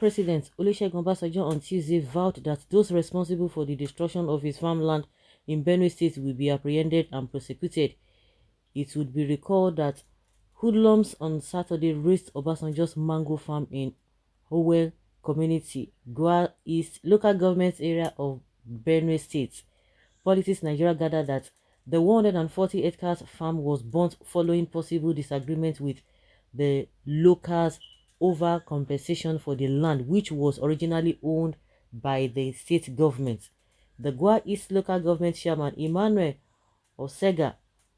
President Olusegun Obasanjo on Tuesday vowed that those responsible for the destruction of his farmland in Benue State will be apprehended and prosecuted. It would be recalled that hoodlums on Saturday razed Obasanjo's mango farm in Howell Community, Goa East local government area of Benue State. Politics Nigeria gathered that the 140 acres farm was burnt following possible disagreement with the locals over compensation for the land which was originally owned by the state government. The Goa East local government chairman Emmanuel Osega,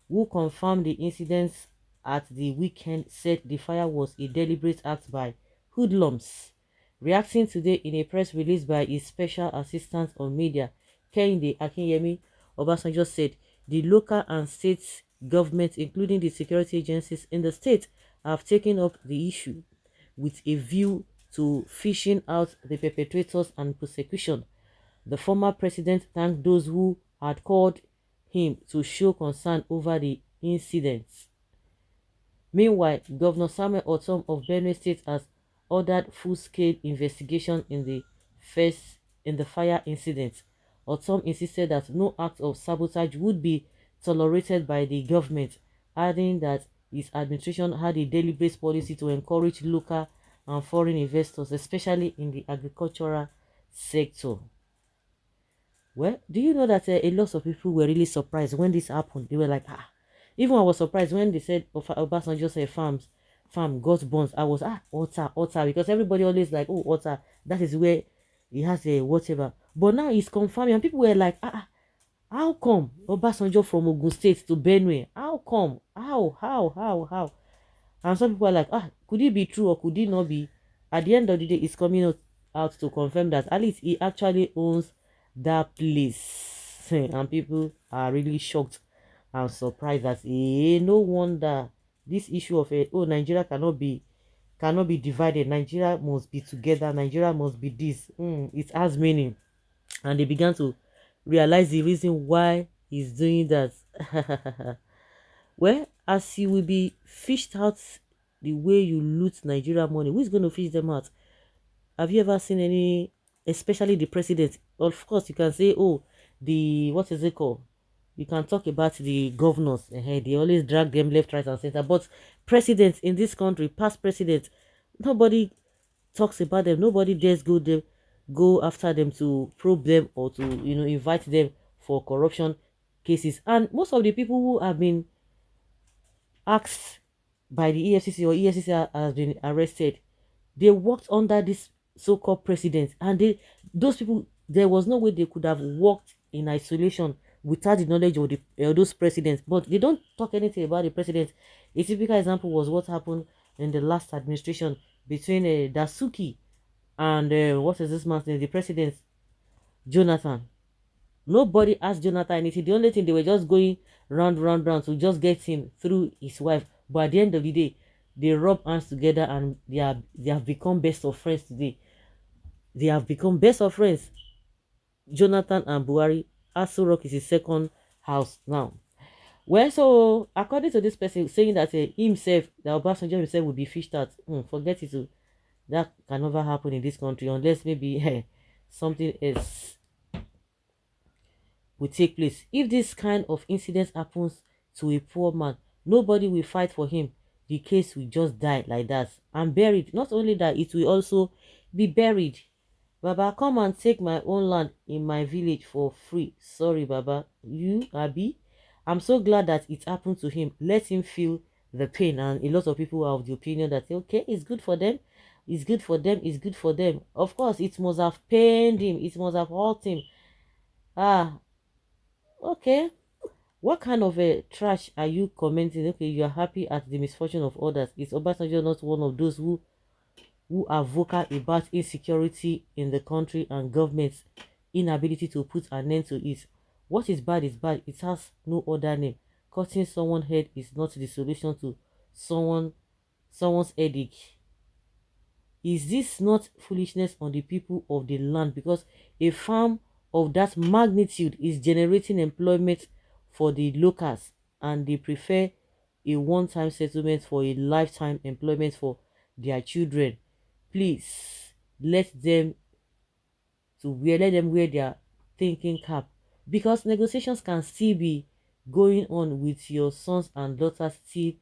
who confirmed the incidents at the weekend, said the fire was a deliberate act by hoodlums. Reacting today in a press release by his special assistant on media, Kehinde Akinyemi, Obasanjo said the local and state governments, including the security agencies in the state, have taken up the issue with a view to fishing out the perpetrators and prosecution. The former president thanked those who had called him to show concern over the incidents. Meanwhile, Governor Samuel Otom of Benue State has ordered full-scale investigation in the fire incident. Otom insisted that no act of sabotage would be tolerated by the government, adding that his administration had a deliberate policy to encourage local and foreign investors, especially in the agricultural sector. Well, do you know that a lot of people were really surprised when this happened? They were like, ah. Even I was surprised when they said Obasanjo said farm got burnt. I was Ota, because everybody always like, oh, Ota, that is where he has a whatever. But now he's confirming, and people were like, how come Obasanjo from Ogun State to Benue? How come? How? And some people are like, could it be true or could it not be? At the end of the day, it's coming out to confirm that at least he actually owns that place. And people are really shocked and surprised that no wonder this issue of Nigeria cannot be divided. Nigeria must be together. Nigeria must be this. It has meaning. And they began to realize the reason why he's doing that. Well, as he will be fished out the way you loot Nigeria money, who's going to fish them out? Have you ever seen any, especially the president? Of course, you can say, oh, what is it called? You can talk about the governors. They always drag them left, right, and center. But presidents in this country, past presidents, nobody talks about them. Nobody dares go after them to probe them or to invite them for corruption cases. And most of the people who have been asked by the EFCC or EFCC has been arrested, they worked under this so-called president, and those people, there was no way they could have worked in isolation without the knowledge of those presidents. But they don't talk anything about the president. A typical example was what happened in the last administration between Dasuki and what is this man's name, the president, Jonathan. Nobody asked Jonathan anything. The only thing, they were just going round to just get him through his wife. But at the end of the day, they rub hands together and they have become best of friends today. They have become best of friends. Jonathan and Buhari. Aso Rock is his second house now. Well, so according to this person saying that himself, that Obasanjo himself will be fished out, forget it. That can never happen in this country unless maybe something else will take place. If this kind of incident happens to a poor man, nobody will fight for him. The case will just die like that and buried. Not only that, it will also be buried. Baba, come and take my own land in my village for free. Sorry, Baba. You, Abi? I'm so glad that it happened to him. Let him feel the pain. And a lot of people are of the opinion that, okay, it's good for them. It's good for them. It's good for them. Of course, it must have pained him. It must have hurt him. Okay. What kind of a trash are you commenting? Okay, you are happy at the misfortune of others. Is Obasanjo not one of those who are vocal about insecurity in the country and government's inability to put an end to it? What is bad is bad. It has no other name. Cutting someone's head is not the solution to someone's headache. Is this not foolishness on the people of the land? Because a farm of that magnitude is generating employment for the locals, and they prefer a one-time settlement for a lifetime employment for their children. Please, let them let them wear their thinking cap, because negotiations can still be going on with your sons and daughters still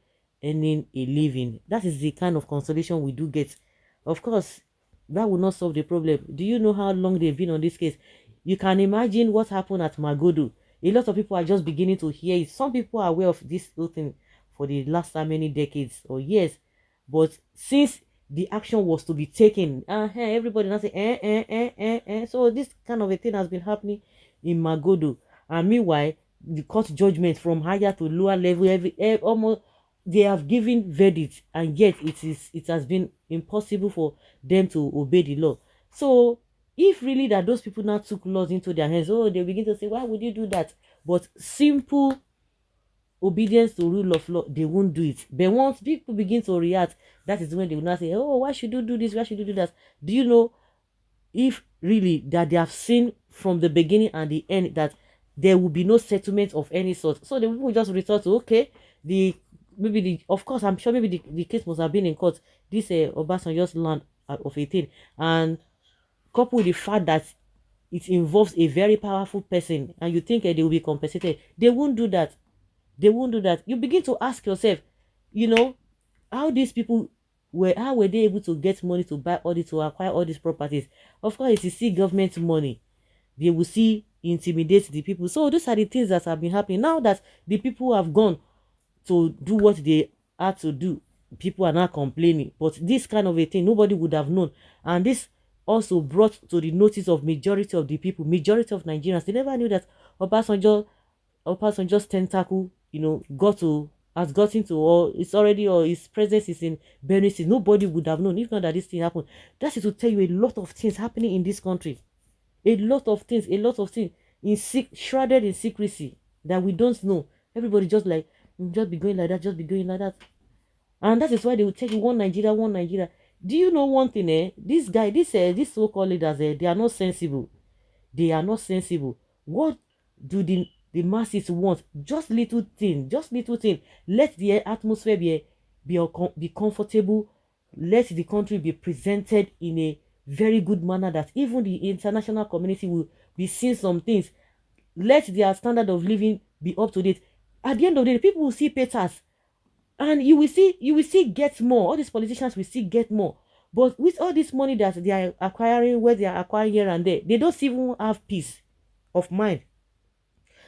earning a living. That is the kind of consolation we do get. Of course, that will not solve the problem. Do you know how long they've been on this case? You can imagine what happened at Magodo. A lot of people are just beginning to hear it. Some people are aware of this whole thing for the last how many decades or years, but since the action was to be taken, everybody now say so this kind of a thing has been happening in Magodo. And meanwhile, the court judgment from higher to lower level, almost they have given verdict, and yet it has been impossible for them to obey the law. So if really that those people now took laws into their hands, oh, they begin to say, why would you do that? But simple obedience to rule of law, they won't do it. But once people begin to react, that is when they will not say, oh, why should you do this, why should you do that? Do you know, if really that they have seen from the beginning and the end that there will be no settlement of any sort, so the people just resort to, okay, of course, I'm sure maybe the case must have been in court, this Obasanjo's land of 18, and coupled with the fact that it involves a very powerful person, and you think they will be compensated, they won't do that. They won't do that. You begin to ask yourself, you know, how were they able to get money to buy all this, to acquire all these properties? Of course, it is still government money. They will see intimidate the people. So those are the things that have been happening. Now that the people have gone to do what they had to do, people are now complaining. But this kind of a thing, nobody would have known. And this also brought to the notice of majority of the people, majority of Nigerians. They never knew that Obasanjo's tentacle, has gotten to, or it's already, or his presence is in Benue State. Nobody would have known if not that this thing happened. That is to tell you a lot of things happening in this country. A lot of things shrouded in secrecy that we don't know. Everybody just like, just be going like that, just be going like that. And that is why they will take one Nigeria, one Nigeria. Do you know one thing, This guy, this so-called leaders, they are not sensible. They are not sensible. What do the masses want? Just little thing, just little thing. Let the atmosphere be comfortable. Let the country be presented in a very good manner that even the international community will be seeing some things. Let their standard of living be up to date. At the end of the day, people will see Peters, and you will see get more. All these politicians will see get more. But with all this money that they are acquiring, where they are acquiring here and there, they don't even have peace of mind.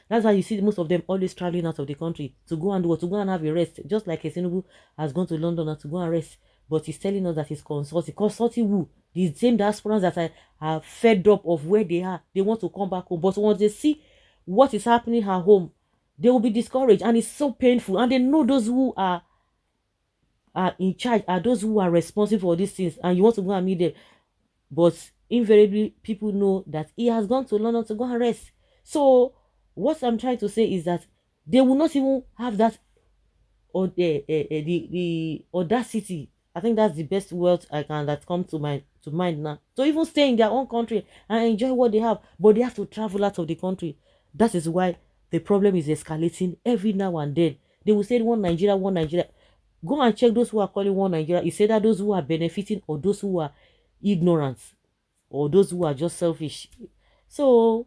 That's why you see most of them always traveling out of the country to go and to go and have a rest. Just like Tinubu has gone to London and to go and rest. But he's telling us that he's consulting. Consulting who? The same diasporans that are fed up of where they are. They want to come back home. But once they see what is happening at home, they will be discouraged. And it's so painful. And they know those who are in charge are those who are responsible for these things. And you want to go and meet them. But invariably, people know that he has gone to London to go and rest. So what I'm trying to say is that they will not even have that, or the audacity. I think that's the best word that come to mind now. To even stay in their own country and enjoy what they have, but they have to travel out of the country. That is why the problem is escalating every now and then. They will say one Nigeria, one Nigeria. Go and check those who are calling one Nigeria. It's either those who are benefiting or those who are ignorant or those who are just selfish. So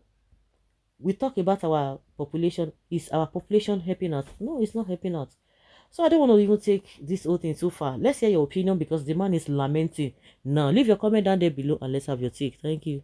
we talk about our population. Is our population helping us? No, it's not helping us. So I don't want to even take this whole thing too far. Let's hear your opinion because the man is lamenting. Now, leave your comment down there below and let's have your take. Thank you.